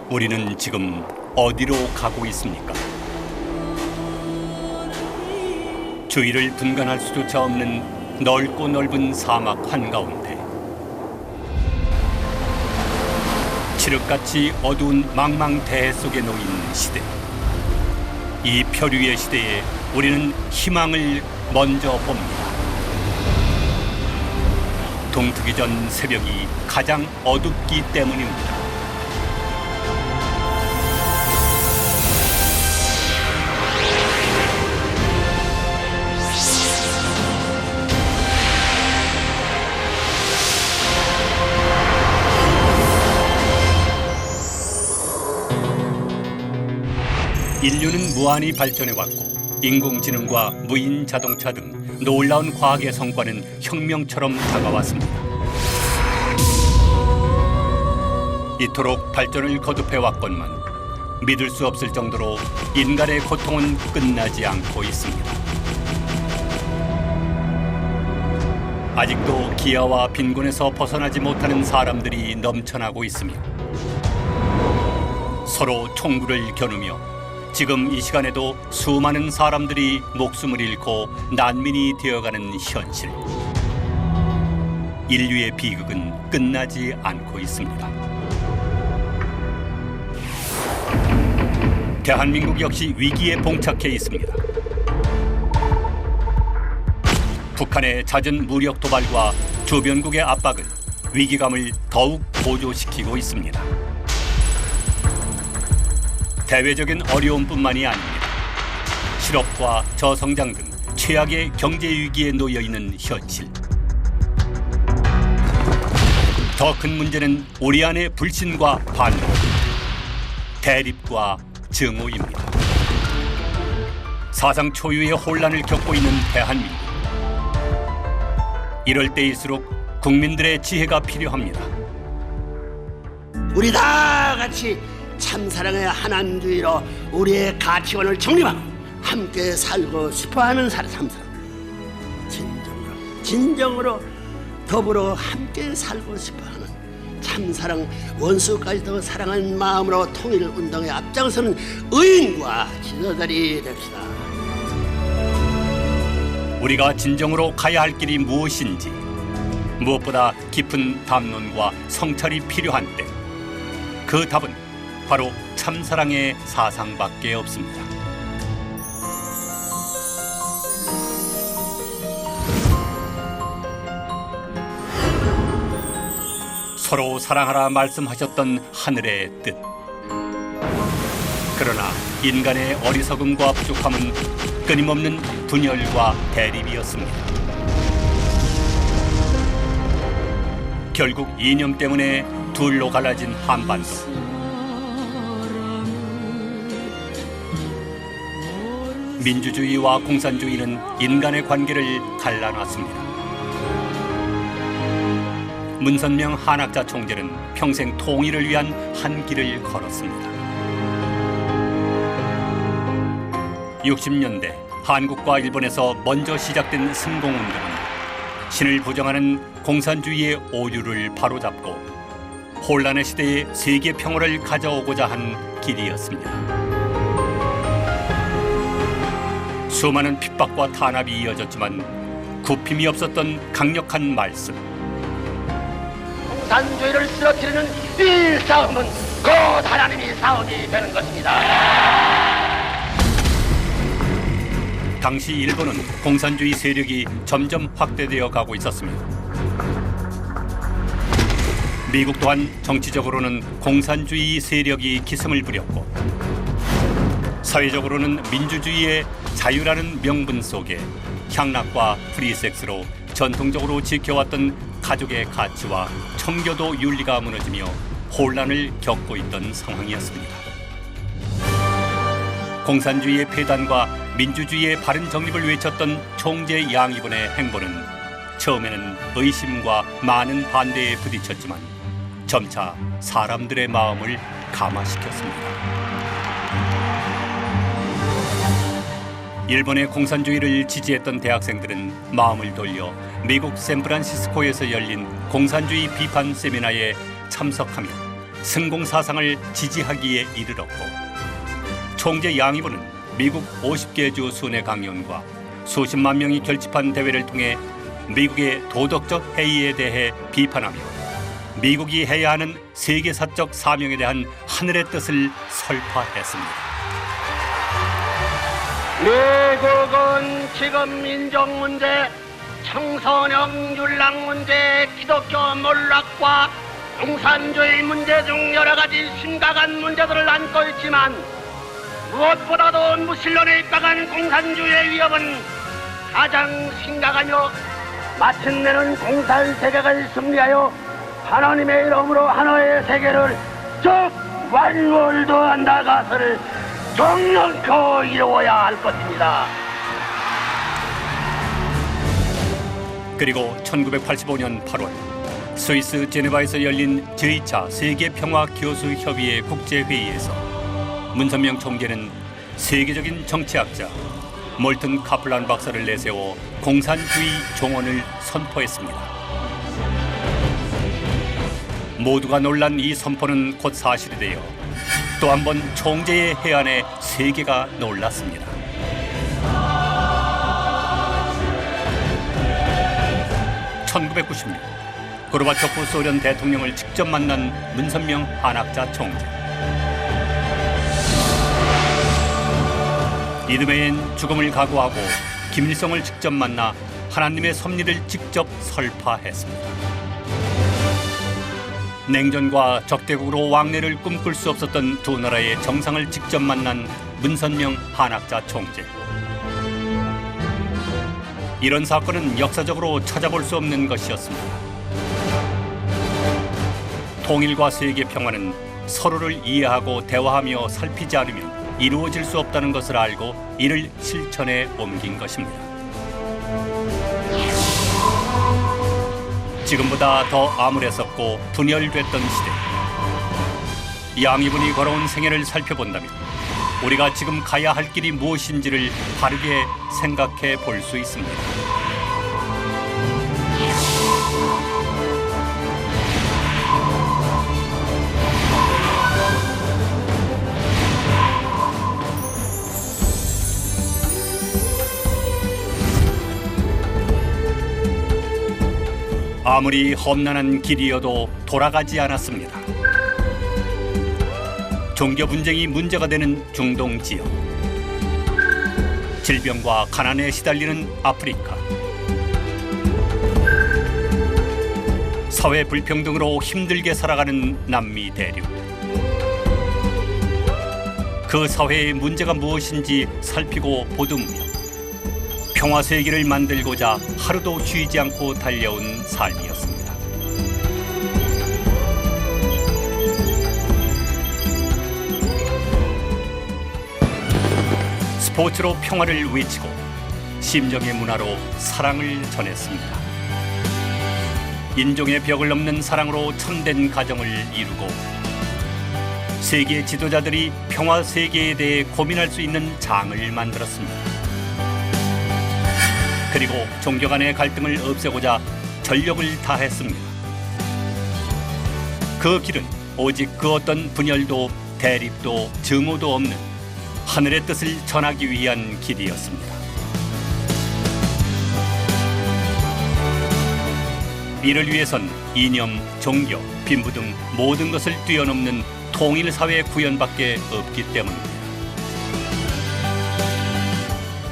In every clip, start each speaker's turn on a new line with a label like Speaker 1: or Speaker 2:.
Speaker 1: 우리는 지금 어디로 가고 있습니까? 주위를 분간할 수조차 없는 넓고 넓은 사막 한가운데 칠흑같이 어두운 망망대해 속에 놓인 시대. 이 표류의 시대에 우리는 희망을 먼저 봅니다. 동트기 전 새벽이 가장 어둡기 때문입니다. 인류는 무한히 발전해왔고 인공지능과 무인 자동차 등 놀라운 과학의 성과는 혁명처럼 다가왔습니다. 이토록 발전을 거듭해왔건만 믿을 수 없을 정도로 인간의 고통은 끝나지 않고 있습니다. 아직도 기아와 빈곤에서 벗어나지 못하는 사람들이 넘쳐나고 있으며 서로 총구를 겨누며 지금 이 시간에도 수많은 사람들이 목숨을 잃고 난민이 되어가는 현실. 인류의 비극은 끝나지 않고 있습니다. 대한민국 역시 위기에 봉착해 있습니다. 북한의 잦은 무력 도발과 주변국의 압박은 위기감을 더욱 고조시키고 있습니다. 대외적인 어려움뿐만이 아닙니다. 실업과 저성장 등 최악의 경제 위기에 놓여 있는 현실. 더 큰 문제는 우리 안의 불신과 반목, 대립과 증오입니다. 사상 초유의 혼란을 겪고 있는 대한민국. 이럴 때일수록 국민들의 지혜가 필요합니다.
Speaker 2: 우리 다 같이 참사랑의 하나님주의로 우리의 가치관을 정립하고 함께 살고 싶어하는 참사랑, 진정으로 더불어 함께 살고 싶어하는 참사랑, 원수까지도 사랑하는 마음으로 통일운동에 앞장서는 의인과 지도자들이 됩시다.
Speaker 1: 우리가 진정으로 가야 할 길이 무엇인지, 무엇보다 깊은 담론과 성찰이 필요한 때, 그 답은 바로 참사랑의 사상밖에 없습니다. 서로 사랑하라 말씀하셨던 하늘의 뜻. 그러나 인간의 어리석음과 부족함은 끊임없는 분열과 대립이었습니다. 결국 이념 때문에 둘로 갈라진 한반도. 민주주의와 공산주의는 인간의 관계를 갈라놨습니다. 문선명 한학자 총재는 평생 통일을 위한 한 길을 걸었습니다. 60년대 한국과 일본에서 먼저 시작된 승공운동은 신을 부정하는 공산주의의 오류를 바로잡고 혼란의 시대에 세계 평화를 가져오고자 한 길이었습니다. 수많은 핍박과 탄압이 이어졌지만 굽힘이 없었던 강력한 말씀.
Speaker 2: 공산주의를 쓰러뜨리는 이 싸움은 곧 하나님이 싸움이 되는 것입니다.
Speaker 1: 당시 일본은 공산주의 세력이 점점 확대되어 가고 있었으며 미국 또한 정치적으로는 공산주의 세력이 기승을 부렸고 사회적으로는 민주주의의 자유라는 명분 속에 향락과 프리섹스로 전통적으로 지켜왔던 가족의 가치와 청교도 윤리가 무너지며 혼란을 겪고 있던 상황이었습니다. 공산주의의 폐단과 민주주의의 바른 정립을 외쳤던 총재 양이번의 행보는 처음에는 의심과 많은 반대에 부딪혔지만 점차 사람들의 마음을 감화시켰습니다. 일본의 공산주의를 지지했던 대학생들은 마음을 돌려 미국 샌프란시스코에서 열린 공산주의 비판 세미나에 참석하며 승공사상을 지지하기에 이르렀고, 총재 양이부는 미국 50개 주 순회 강연과 수십만 명이 결집한 대회를 통해 미국의 도덕적 해이에 대해 비판하며 미국이 해야 하는 세계사적 사명에 대한 하늘의 뜻을 설파했습니다.
Speaker 2: 미국은 지금 인종 문제, 청소년 윤락 문제, 기독교 몰락과 공산주의 문제 중 여러 가지 심각한 문제들을 안고 있지만 무엇보다도 무신론에 입각한 공산주의의 위협은 가장 심각하며 마침내는 공산세계가 승리하여 하나님의 이름으로 하나의 세계를 즉 완월드 한다 것을 정령코 이루어야 할 것입니다.
Speaker 1: 그리고 1985년 8월 스위스 제네바에서 열린 제2차 세계평화교수협의회 국제회의에서 문선명 총재는 세계적인 정치학자 몰튼 카플란 박사를 내세워 공산주의 종언을 선포했습니다. 모두가 놀란 이 선포는 곧 사실이 되어 또 한 번 총재의 해안에 세계가 놀랐습니다. (1996년) 고르바초프 소련 대통령을 직접 만난 문선명 한학자 총재. 이듬해엔 죽음을 각오하고 김일성을 직접 만나 하나님의 섭리를 직접 설파했습니다. 냉전과 적대국으로 왕래를 꿈꿀 수 없었던 두 나라의 정상을 직접 만난 문선명 한학자 총재. 이런 사건은 역사적으로 찾아볼 수 없는 것이었습니다. 통일과 세계 평화는 서로를 이해하고 대화하며 살피지 않으면 이루어질 수 없다는 것을 알고 이를 실천에 옮긴 것입니다. 지금보다 더 암울했었고 분열됐던 시대. 양이분이 걸어온 생애를 살펴본다면 우리가 지금 가야 할 길이 무엇인지를 바르게 생각해 볼 수 있습니다. 아무리 험난한 길이어도 돌아가지 않았습니다. 종교 분쟁이 문제가 되는 중동 지역, 질병과 가난에 시달리는 아프리카, 사회 불평등으로 힘들게 살아가는 남미 대륙. 그 사회의 문제가 무엇인지 살피고 보듬으며 평화 세계를 만들고자 하루도 쉬지 않고 달려온 삶이었습니다. 스포츠로 평화를 외치고 심정의 문화로 사랑을 전했습니다. 인종의 벽을 넘는 사랑으로 참된 가정을 이루고 세계 지도자들이 평화 세계에 대해 고민할 수 있는 장을 만들었습니다. 그리고 종교 간의 갈등을 없애고자 전력을 다했습니다. 그 길은 오직 그 어떤 분열도 대립도 증오도 없는 하늘의 뜻을 전하기 위한 길이었습니다. 이를 위해선 이념, 종교, 빈부 등 모든 것을 뛰어넘는 통일사회 구현밖에 없기 때문입니다.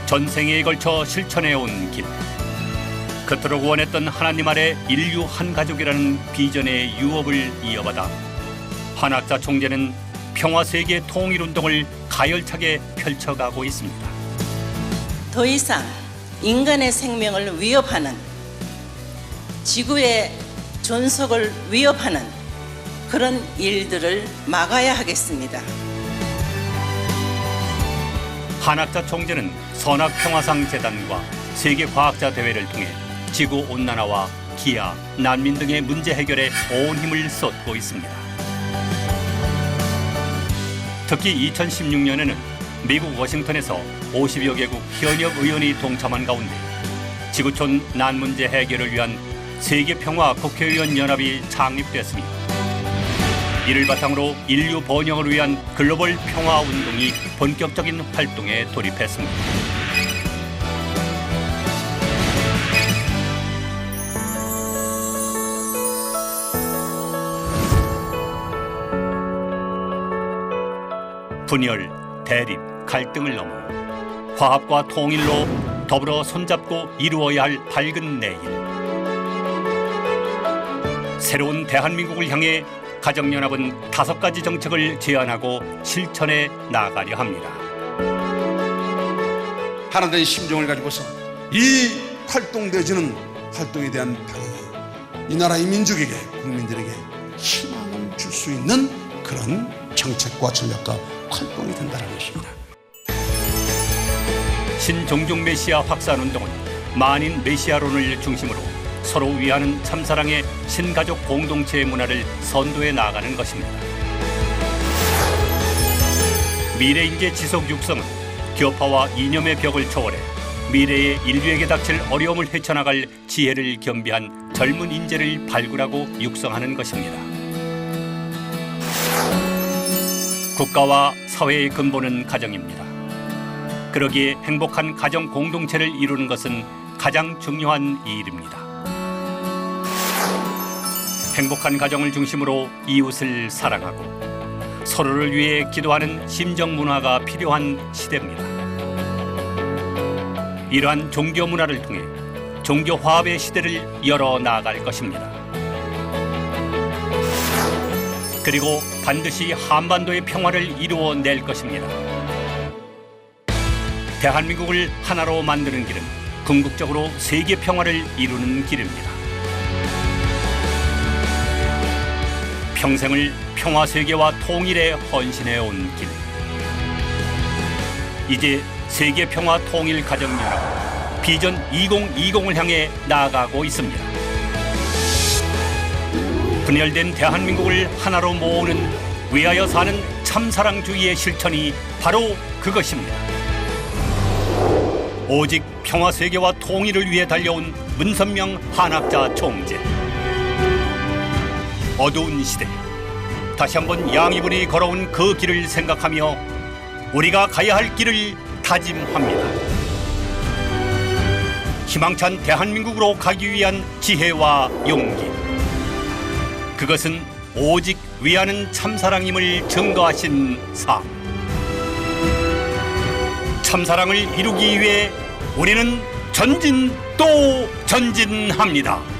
Speaker 1: 전생에 걸쳐 실천해온 길, 그토록 원했던 하나님 아래 인류 한 가족이라는 비전의 유업을 이어받아 한학자 총재는 평화세계 통일운동을 가열차게 펼쳐가고 있습니다.
Speaker 3: 더 이상 인간의 생명을 위협하는, 지구의 존속을 위협하는 그런 일들을 막아야 하겠습니다.
Speaker 1: 한학자 총재는 선악평화상 재단과 세계과학자대회를 통해 지구온난화와 기아, 난민 등의 문제 해결에 온 힘을 쏟고 있습니다. 특히 2016년에는 미국 워싱턴에서 50여 개국 현역 의원이 동참한 가운데 지구촌 난 문제 해결을 위한 세계평화 국회의원 연합이 창립됐습니다. 이를 바탕으로 인류 번영을 위한 글로벌 평화 운동이 본격적인 활동에 돌입했습니다. 분열, 대립, 갈등을 넘어 화합과 통일로 더불어 손잡고 이루어야 할 밝은 내일. 새로운 대한민국을 향해 가정연합은 5가지 정책을 제안하고 실천해 나가려 합니다.
Speaker 4: 하나된 심정을 가지고서 이 활동되어지는 활동에 대한 방향이 이 나라의 민족에게, 국민들에게 희망을 줄 수 있는 그런 정책과 전략과 활동이 된다는 것입니다.
Speaker 1: 신종종 메시아 확산운동은 만인 메시아론을 중심으로 서로 위하는 참사랑의 신가족 공동체의 문화를 선도해 나가는 것입니다. 미래인재 지속 육성은 교파와 이념의 벽을 초월해 미래의 인류에게 닥칠 어려움을 헤쳐나갈 지혜를 겸비한 젊은 인재를 발굴하고 육성하는 것입니다. 국가와 사회의 근본은 가정입니다. 그러기에 행복한 가정 공동체를 이루는 것은 가장 중요한 일입니다. 행복한 가정을 중심으로 이웃을 사랑하고 서로를 위해 기도하는 심정 문화가 필요한 시대입니다. 이러한 종교 문화를 통해 종교 화합의 시대를 열어 나갈 것입니다. 그리고 반드시 한반도의 평화를 이루어낼 것입니다. 대한민국을 하나로 만드는 길은 궁극적으로 세계 평화를 이루는 길입니다. 평생을 평화 세계와 통일에 헌신해 온 길. 이제 세계 평화 통일 가정연합 비전 2020을 향해 나아가고 있습니다. 분열된 대한민국을 하나로 모으는 위하여 사는 참사랑주의의 실천이 바로 그것입니다. 오직 평화 세계와 통일을 위해 달려온 문선명 한학자 총재. 어두운 시대, 다시 한번 양이분이 걸어온 그 길을 생각하며 우리가 가야 할 길을 다짐합니다. 희망찬 대한민국으로 가기 위한 지혜와 용기. 그것은 오직 위하는 참사랑임을 증거하신 삶. 참사랑을 이루기 위해 우리는 전진 또 전진합니다.